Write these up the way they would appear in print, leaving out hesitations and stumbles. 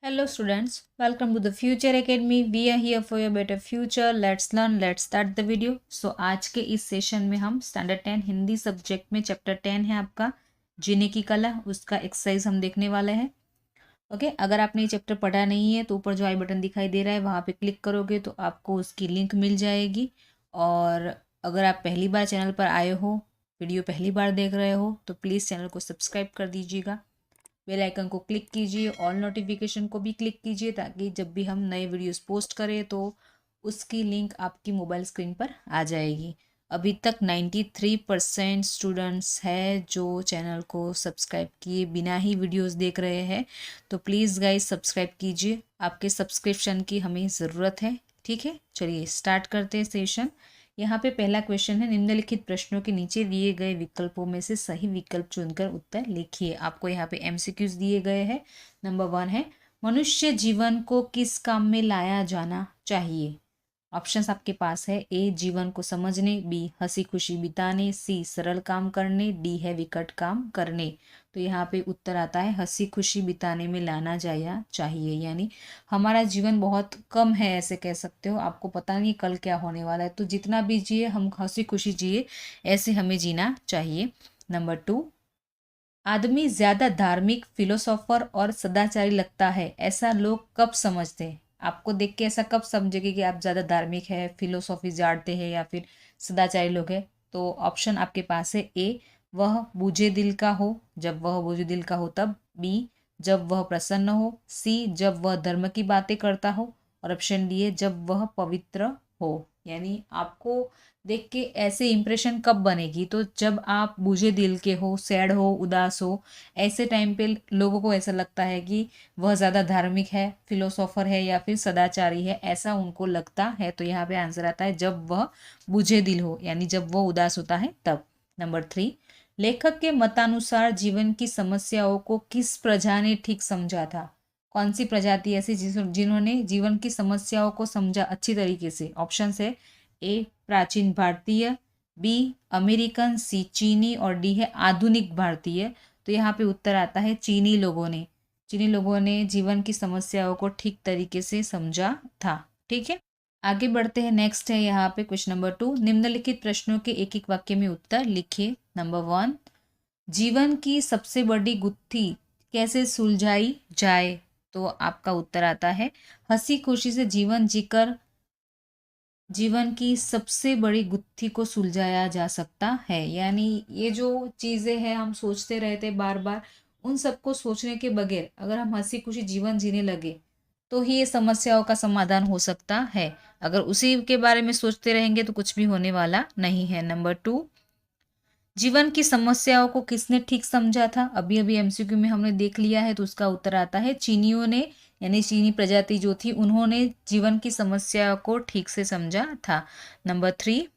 Hello students, welcome to the Future Academy. We are here for your better future. Let's learn, let's start the video. So आज के इस session में हम standard 10 Hindi subject में chapter 10 है आपका जीने की कला, उसका एक्सरसाइज हम देखने वाले हैं. ओके अगर आपने ये चैप्टर पढ़ा नहीं है तो ऊपर जो आई बटन दिखाई दे रहा है वहाँ पे क्लिक करोगे तो आपको उसकी लिंक मिल जाएगी. और अगर आप पहली बार चैनल पर आए हो, वीडियो पहली बार देख रहे हो तो प्लीज़ चैनल को सब्सक्राइब कर दीजिएगा. बेल आइकन को क्लिक कीजिए, ऑल नोटिफिकेशन को भी क्लिक कीजिए ताकि जब भी हम नए वीडियोस पोस्ट करें तो उसकी लिंक आपकी मोबाइल स्क्रीन पर आ जाएगी. अभी तक 93% स्टूडेंट्स है जो चैनल को सब्सक्राइब किए बिना ही वीडियोस देख रहे हैं. तो प्लीज़ गाइस सब्सक्राइब कीजिए, आपके सब्सक्रिप्शन की हमें ज़रूरत है. ठीक है, चलिए स्टार्ट करते हैं सेशन. यहाँ पे पहला क्वेश्चन है, निम्नलिखित प्रश्नों के नीचे दिए गए विकल्पों में से सही विकल्प चुनकर उत्तर लिखिए. आपको यहाँ पे एमसीक्यूज दिए गए हैं. नंबर 1 है, मनुष्य जीवन को किस काम में लाया जाना चाहिए. ऑप्शंस आपके पास है. ए जीवन को समझने, बी हंसी खुशी बिताने, सी सरल काम करने, डी है विकट काम करने. तो यहाँ पे उत्तर आता है हंसी खुशी बिताने में लाना जाया चाहिए. यानी हमारा जीवन बहुत कम है ऐसे कह सकते हो. आपको पता नहीं कल क्या होने वाला है, तो जितना भी जिए हम हंसी खुशी जिए, ऐसे हमें जीना चाहिए. नंबर 2, आदमी ज़्यादा धार्मिक, फिलोसोफर और सदाचारी लगता है, ऐसा लोग कब समझते हैं. आपको देख के ऐसा कब समझेंगे कि आप ज़्यादा धार्मिक है, फिलोसॉफी जानते हैं या फिर सदाचारी लोग हैं. तो ऑप्शन आपके पास है. ए वह बूझे दिल का हो, जब वह बूझे दिल का हो तब. बी जब वह प्रसन्न हो. सी जब वह धर्म की बातें करता हो. और ऑप्शन डी है जब वह पवित्र हो. यानी आपको देख के ऐसे इम्प्रेशन कब बनेगी, तो जब आप बूझे दिल के हो, सैड हो, उदास हो, ऐसे टाइम पे लोगों को ऐसा लगता है कि वह ज़्यादा धार्मिक है, फिलोसोफर है या फिर सदाचारी है, ऐसा उनको लगता है. तो यहाँ पे आंसर आता है जब वह बूझे दिल हो, यानी जब वह उदास होता है तब. नंबर 3, लेखक के मतानुसार जीवन की समस्याओं को किस प्रजा ने ठीक समझा था. कौन सी प्रजाति ऐसी जिन्होंने जीवन की समस्याओं को समझा अच्छी तरीके से. ऑप्शन है. ए प्राचीन भारतीय, बी अमेरिकन, सी चीनी और डी है आधुनिक भारतीय. तो यहाँ पे उत्तर आता है चीनी लोगों ने. चीनी लोगों ने जीवन की समस्याओं को ठीक तरीके से समझा था. ठीक है, आगे बढ़ते हैं. नेक्स्ट है यहाँ पे क्वेश्चन नंबर 2, निम्नलिखित प्रश्नों के एक एक वाक्य में उत्तर लिखिए. नंबर 1, जीवन की सबसे बड़ी गुत्थी कैसे सुलझाई जाए. तो आपका उत्तर आता है हंसी खुशी से जीवन जीकर जीवन की सबसे बड़ी गुत्थी को सुलझाया जा सकता है. यानी ये जो चीज़ें हैं हम सोचते रहते बार बार, उन सबको सोचने के बगैर अगर हम हंसी खुशी जीवन जीने लगे तो ही ये समस्याओं का समाधान हो सकता है. अगर उसी के बारे में सोचते रहेंगे तो कुछ भी होने वाला नहीं है. नंबर 2, जीवन की समस्याओं को किसने ठीक समझा था. अभी अभी एमसीक्यू में हमने देख लिया है, तो उसका उत्तर आता है चीनियों ने. यानी चीनी प्रजाति जो थी उन्होंने जीवन की समस्या को ठीक से समझा था. नंबर 3,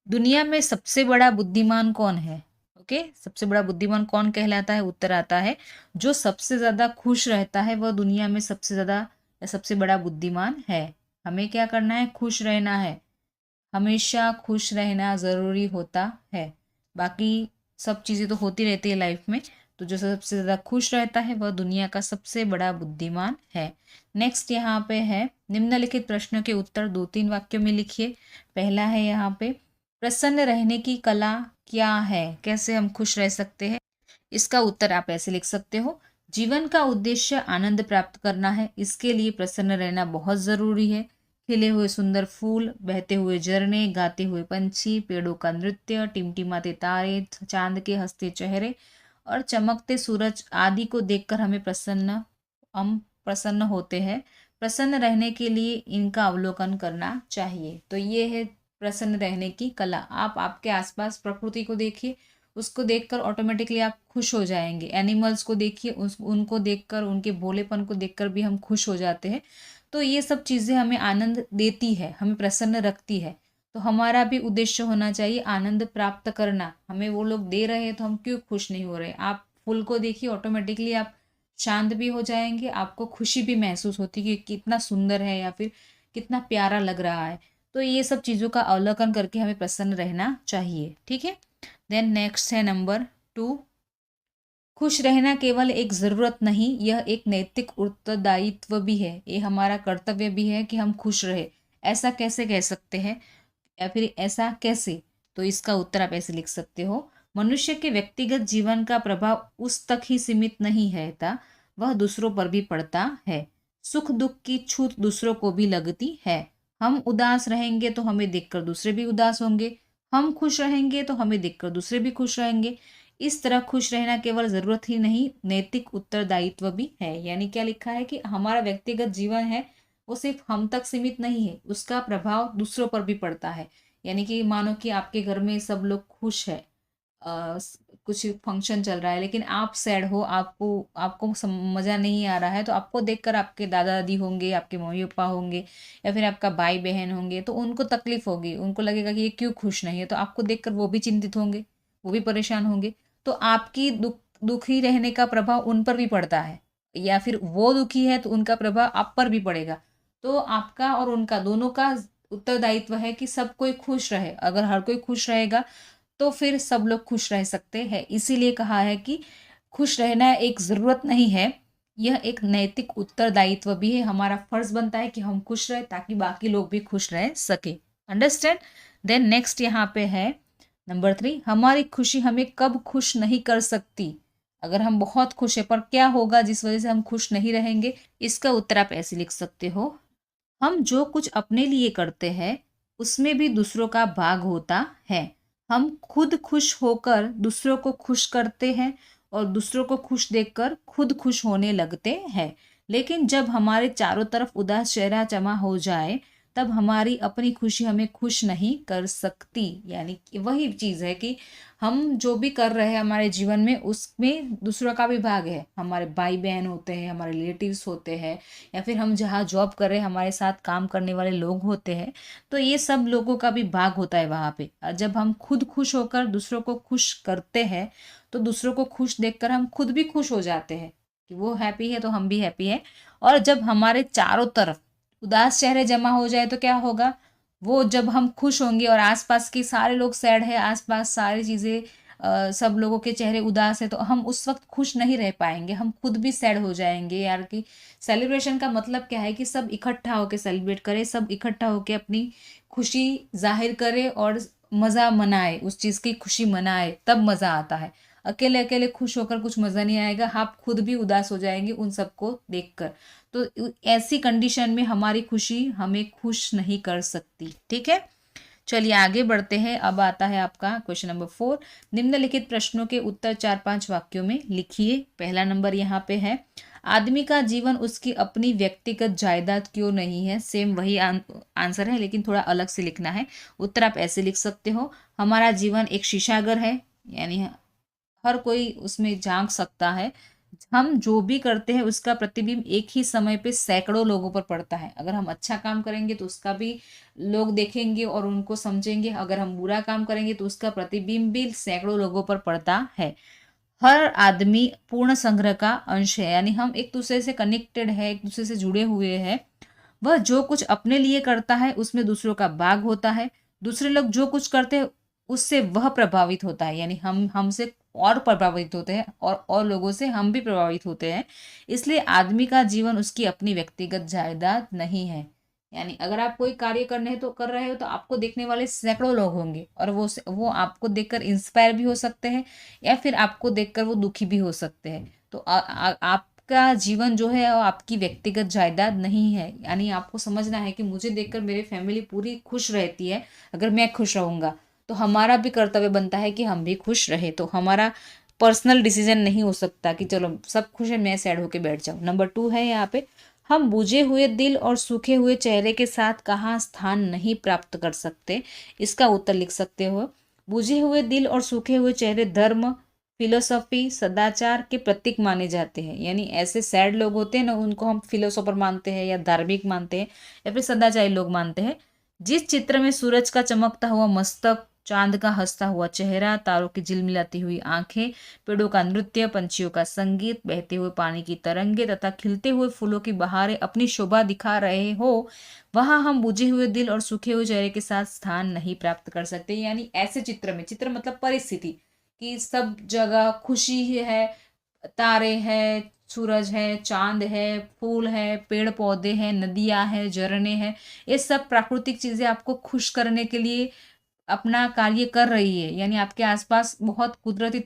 दुनिया में सबसे बड़ा बुद्धिमान कौन है. ओके, सबसे बड़ा बुद्धिमान कौन कहलाता है. उत्तर आता है जो सबसे ज़्यादा खुश रहता है वह दुनिया में सबसे ज़्यादा या सबसे बड़ा बुद्धिमान है. हमें क्या करना है, खुश रहना है. हमेशा खुश रहना ज़रूरी होता है. बाकी सब चीज़ें तो होती रहती है लाइफ में, तो जो सबसे ज़्यादा खुश रहता है वह दुनिया का सबसे बड़ा बुद्धिमान है. नेक्स्ट यहाँ पे है, निम्नलिखित प्रश्नों के उत्तर 2-3 वाक्यों में लिखिए. पहला है यहाँ पे, प्रसन्न रहने की कला क्या है, कैसे हम खुश रह सकते हैं. इसका उत्तर आप ऐसे लिख सकते हो, जीवन का उद्देश्य आनंद प्राप्त करना है, इसके लिए प्रसन्न रहना बहुत ज़रूरी है. खिले हुए सुंदर फूल, बहते हुए झरने, गाते हुए पंछी, पेड़ों का नृत्य, टिमटिमाते तारे, चांद के हंसते चेहरे और चमकते सूरज आदि को देखकर हम प्रसन्न होते हैं. प्रसन्न रहने के लिए इनका अवलोकन करना चाहिए. तो ये है प्रसन्न रहने की कला. आप आपके आसपास प्रकृति को देखिए, उसको देखकर ऑटोमेटिकली आप खुश हो जाएंगे. एनिमल्स को देखिए, उनको देखकर, उनके भोलेपन को देखकर भी हम खुश हो जाते हैं. तो ये सब चीज़ें हमें आनंद देती है, हमें प्रसन्न रखती है. तो हमारा भी उद्देश्य होना चाहिए आनंद प्राप्त करना. हमें वो लोग दे रहे हैं तो हम क्यों खुश नहीं हो रहे. आप फूल को देखिए, ऑटोमेटिकली आप शांत भी हो जाएंगे, आपको खुशी भी महसूस होती है कि कितना सुंदर है या फिर कितना प्यारा लग रहा है. तो ये सब चीज़ों का अवलोकन करके हमें प्रसन्न रहना चाहिए. ठीक है, देन नेक्स्ट है नंबर 2, खुश रहना केवल एक ज़रूरत नहीं, यह एक नैतिक उत्तरदायित्व भी है। ये हमारा कर्तव्य भी है कि हम खुश रहे। ऐसा कैसे कह सकते हैं या फिर ऐसा कैसे? तो इसका उत्तर आप ऐसे लिख सकते हो, मनुष्य के व्यक्तिगत जीवन का प्रभाव उस तक ही सीमित नहीं रहता, वह दूसरों पर भी पड़ता है। सुख दुख की छूट दूसरों को भी लगती है। हम उदास रहेंगे तो हमें देखकर दूसरे भी उदास होंगे, हम खुश रहेंगे तो हमें देखकर दूसरे भी खुश रहेंगे। इस तरह खुश रहना केवल जरूरत ही नहीं, नैतिक उत्तरदायित्व भी है। यानी क्या लिखा है कि हमारा व्यक्तिगत जीवन है वो सिर्फ हम तक सीमित नहीं है, उसका प्रभाव दूसरों पर भी पड़ता है। यानी कि मानो कि आपके घर में सब लोग खुश है, कुछ फंक्शन चल रहा है लेकिन आप सैड हो, आपको आपको मज़ा नहीं आ रहा है, तो आपको देखकर आपके दादा दादी होंगे, आपके मम्मी पापा होंगे या फिर आपका भाई बहन होंगे, तो उनको तकलीफ होगी, उनको लगेगा कि ये क्यों खुश नहीं है, तो आपको देखकर वो भी चिंतित होंगे, वो भी परेशान होंगे। तो आपकी दुखी रहने का प्रभाव उन पर भी पड़ता है, या फिर वो दुखी है तो उनका प्रभाव आप पर भी पड़ेगा। तो आपका और उनका दोनों का उत्तरदायित्व है कि सब कोई खुश रहे। अगर हर कोई खुश रहेगा तो फिर सब लोग खुश रह सकते हैं। इसीलिए कहा है कि खुश रहना एक ज़रूरत नहीं है, यह एक नैतिक उत्तरदायित्व भी है। हमारा फर्ज बनता है कि हम खुश रहे ताकि बाकी लोग भी खुश रह सके। अंडरस्टैंड? देन नेक्स्ट यहाँ पे है नंबर 3, हमारी खुशी हमें कब खुश नहीं कर सकती। अगर हम बहुत खुश है पर क्या होगा जिस वजह से हम खुश नहीं रहेंगे, इसका उत्तर आप ऐसे लिख सकते हो, हम जो कुछ अपने लिए करते हैं उसमें भी दूसरों का भाग होता है। हम खुद खुश होकर दूसरों को खुश करते हैं और दूसरों को खुश देखकर खुद खुश होने लगते हैं। लेकिन जब हमारे चारों तरफ उदास चेहरा जमा हो जाए तब हमारी अपनी खुशी हमें खुश नहीं कर सकती। यानी कि वही चीज़ है कि हम जो भी कर रहे हैं हमारे जीवन में उसमें दूसरों का भी भाग है। हमारे भाई बहन होते हैं, हमारे रिलेटिव्स होते हैं, या फिर हम जहाँ जॉब कर रहे हैं हमारे साथ काम करने वाले लोग होते हैं, तो ये सब लोगों का भी भाग होता है वहाँ पे। और जब हम खुद खुश होकर दूसरों को खुश करते हैं तो दूसरों को खुश देखकर हम खुद भी खुश हो जाते हैं कि वो हैप्पी है तो हम भी हैप्पी है। और जब हमारे चारों तरफ उदास चेहरे जमा हो जाए तो क्या होगा, वो जब हम खुश होंगे और आसपास के सारे लोग सैड है, आसपास सारी चीज़ें सब लोगों के चेहरे उदास है, तो हम उस वक्त खुश नहीं रह पाएंगे, हम खुद भी सैड हो जाएंगे। यार कि सेलिब्रेशन का मतलब क्या है कि सब इकट्ठा होके सेलिब्रेट करें, सब इकट्ठा होके अपनी खुशी जाहिर करे और मज़ा मनाए, उस चीज़ की खुशी मनाए, तब मज़ा आता है। अकेले अकेले खुश होकर कुछ मज़ा नहीं आएगा, आप खुद भी उदास हो जाएंगे उन सबको देखकर। तो ऐसी कंडीशन में हमारी खुशी हमें खुश नहीं कर सकती। ठीक है, चलिए आगे बढ़ते हैं। अब आता है आपका क्वेश्चन नंबर 4, निम्नलिखित प्रश्नों के उत्तर 4-5 वाक्यों में लिखिए। पहला नंबर यहाँ पे है, आदमी का जीवन उसकी अपनी व्यक्तिगत जायदाद क्यों नहीं है। सेम वही आंसर है लेकिन थोड़ा अलग से लिखना है। उत्तर आप ऐसे लिख सकते हो, हमारा जीवन एक शीशाघर है, यानी हर कोई उसमें झांक सकता है। हम जो भी करते हैं उसका प्रतिबिंब एक ही समय पे सैकड़ों लोगों पर पड़ता है। अगर हम अच्छा काम करेंगे तो उसका भी लोग देखेंगे और उनको समझेंगे, अगर हम बुरा काम करेंगे तो उसका प्रतिबिंब भी सैकड़ों लोगों पर पड़ता है। हर आदमी पूर्ण संग्रह का अंश है, यानी हम एक दूसरे से कनेक्टेड है, एक दूसरे से जुड़े हुए हैं। वह जो कुछ अपने लिए करता है उसमें दूसरों का भाग होता है, दूसरे लोग जो कुछ करते हैं उससे वह प्रभावित होता है, यानी हम हमसे और प्रभावित होते हैं और लोगों से हम भी प्रभावित होते हैं। इसलिए आदमी का जीवन उसकी अपनी व्यक्तिगत जायदाद नहीं है। यानी अगर आप कोई कार्य करने तो कर रहे हो तो आपको देखने वाले सैकड़ों लोग होंगे और वो आपको देखकर इंस्पायर भी हो सकते हैं या फिर आपको देखकर वो दुखी भी हो सकते हैं। तो आपका जीवन जो है वो आपकी व्यक्तिगत जायदाद नहीं है। यानी आपको समझना है कि मुझे देखकर मेरी फैमिली पूरी खुश रहती है, अगर मैं खुश रहूँगा तो हमारा भी कर्तव्य बनता है कि हम भी खुश रहे। तो हमारा पर्सनल डिसीजन नहीं हो सकता कि चलो सब खुश है मैं सैड होके बैठ जाऊँ। नंबर 2 है यहाँ पे, हम बुझे हुए दिल और सूखे हुए चेहरे के साथ कहाँ स्थान नहीं प्राप्त कर सकते। इसका उत्तर लिख सकते हो, बुझे हुए दिल और सूखे हुए चेहरे धर्म, फिलोसफी, सदाचार के प्रतीक माने जाते हैं। यानी ऐसे सैड लोग होते हैं ना, उनको हम फिलोसोफर मानते हैं या धार्मिक मानते हैं या फिर सदाचारी लोग मानते हैं। जिस चित्र में सूरज का चमकता हुआ मस्तक, चांद का हंसता हुआ चेहरा, तारों की झिलमिलाती हुई आंखें, पेड़ों का नृत्य, पंछियों का संगीत, बहते हुए पानी की तरंगे तथा खिलते हुए फूलों की बहारें अपनी शोभा दिखा रहे हो, वहां हम बुझे हुए दिल और सूखे हुए चेहरे के साथ स्थान नहीं प्राप्त कर सकते। यानी ऐसे चित्र में, चित्र मतलब परिस्थिति, कि सब जगह खुशी है, तारे हैं, सूरज है, चांद है, फूल है, पेड़ पौधे हैं, नदियां हैं, झरने हैं, ये सब प्राकृतिक चीजें आपको खुश करने के लिए अपना कार्य कर रही है, यानी आपके आसपास बहुत कुदरती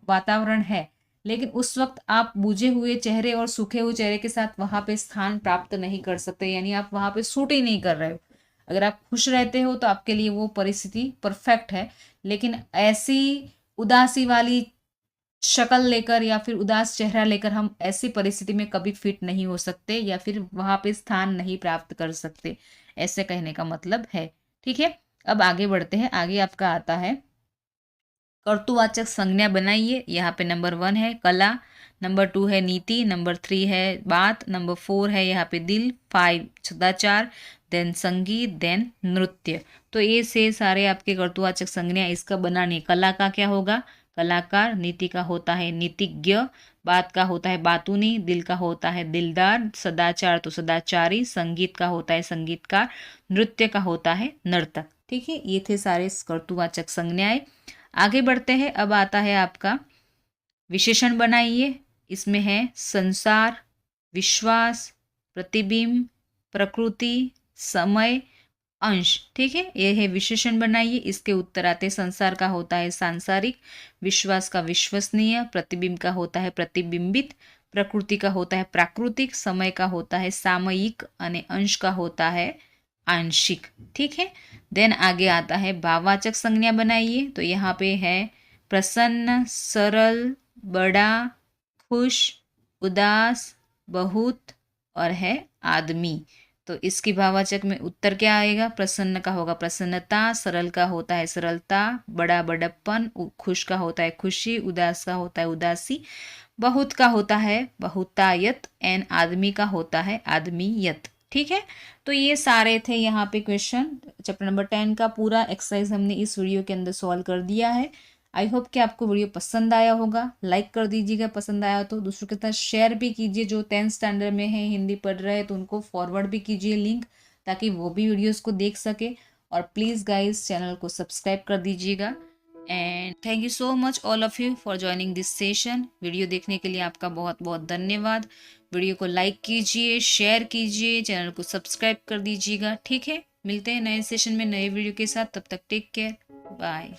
वातावरण है। लेकिन उस वक्त आप बुझे हुए चेहरे और सूखे हुए चेहरे के साथ वहां पे स्थान प्राप्त नहीं कर सकते, यानी आप वहां पे सूट ही नहीं कर रहे हो। अगर आप खुश रहते हो तो आपके लिए वो परिस्थिति परफेक्ट है। लेकिन ऐसी उदासी वाली शक्ल लेकर या फिर उदास चेहरा लेकर हम ऐसी परिस्थिति में कभी फिट नहीं हो सकते या फिर वहां पे स्थान नहीं प्राप्त कर सकते, ऐसे कहने का मतलब है। ठीक है, अब आगे बढ़ते हैं। आगे आपका आता है कर्तुवाचक संज्ञा बनाइए। यहाँ पे नंबर 1 है कला, नंबर 2 है नीति, नंबर 3 है बात, नंबर 4 है यहाँ पे दिल, 5 सदाचार, देन संगीत, देन नृत्य। तो ये से सारे आपके कर्तुवाचक संज्ञा इसका बनाने। कला का क्या होगा? कलाकार, नीति का होता है नीतिज्ञ, बात का होता है बातूनी, दिल का होता है दिलदार, सदाचार तो सदाचारी, संगीत का होता है संगीतकार, नृत्य का होता है नर्तक। ठीक है, ये थे सारे कर्तुवाचक संज्ञाएं। आगे बढ़ते हैं। अब आता है आपका विशेषण बनाइए। इसमें है संसार, विश्वास, प्रतिबिंब, प्रकृति, समय, अंश। ठीक है, ये है विशेषण बनाइए। इसके उत्तर आते हैं। संसार का होता है सांसारिक, विश्वास का विश्वसनीय, प्रतिबिंब का होता है प्रतिबिंबित, प्रकृति का होता है प्राकृतिक, समय का होता है सामयिक और अंश का होता है आंशिक। ठीक है, देन आगे आता है भाववाचक संज्ञा बनाइए। तो यहाँ पे है प्रसन्न, सरल, बड़ा, खुश, उदास, बहुत और है आदमी। तो इसकी भाववाचक में उत्तर क्या आएगा? प्रसन्न का होगा प्रसन्नता, सरल का होता है सरलता, बड़ा बड़प्पन, खुश का होता है खुशी, उदास का होता है उदासी, बहुत का होता है बहुतायत एंड आदमी का होता है आदमीयत। ठीक है, तो ये सारे थे यहाँ पे क्वेश्चन। चैप्टर नंबर 10 का पूरा एक्सरसाइज हमने इस वीडियो के अंदर सॉल्व कर दिया है। आई होप कि आपको वीडियो पसंद आया होगा। लाइक कर दीजिएगा पसंद आया तो, दूसरों के साथ शेयर भी कीजिए। जो 10th स्टैंडर्ड में है, हिंदी पढ़ रहे हैं, तो उनको फॉरवर्ड भी कीजिए लिंक, ताकि वो भी वीडियोस को देख सके। और प्लीज़ गाइस चैनल को सब्सक्राइब कर दीजिएगा। And thank you so much all of you for joining this session. Video देखने के लिए आपका बहुत बहुत धन्यवाद। वीडियो को लाइक कीजिए, शेयर कीजिए, चैनल को सब्सक्राइब कर दीजिएगा। ठीक है, मिलते हैं नए सेशन में नए वीडियो के साथ। तब तक टेक केयर, बाय।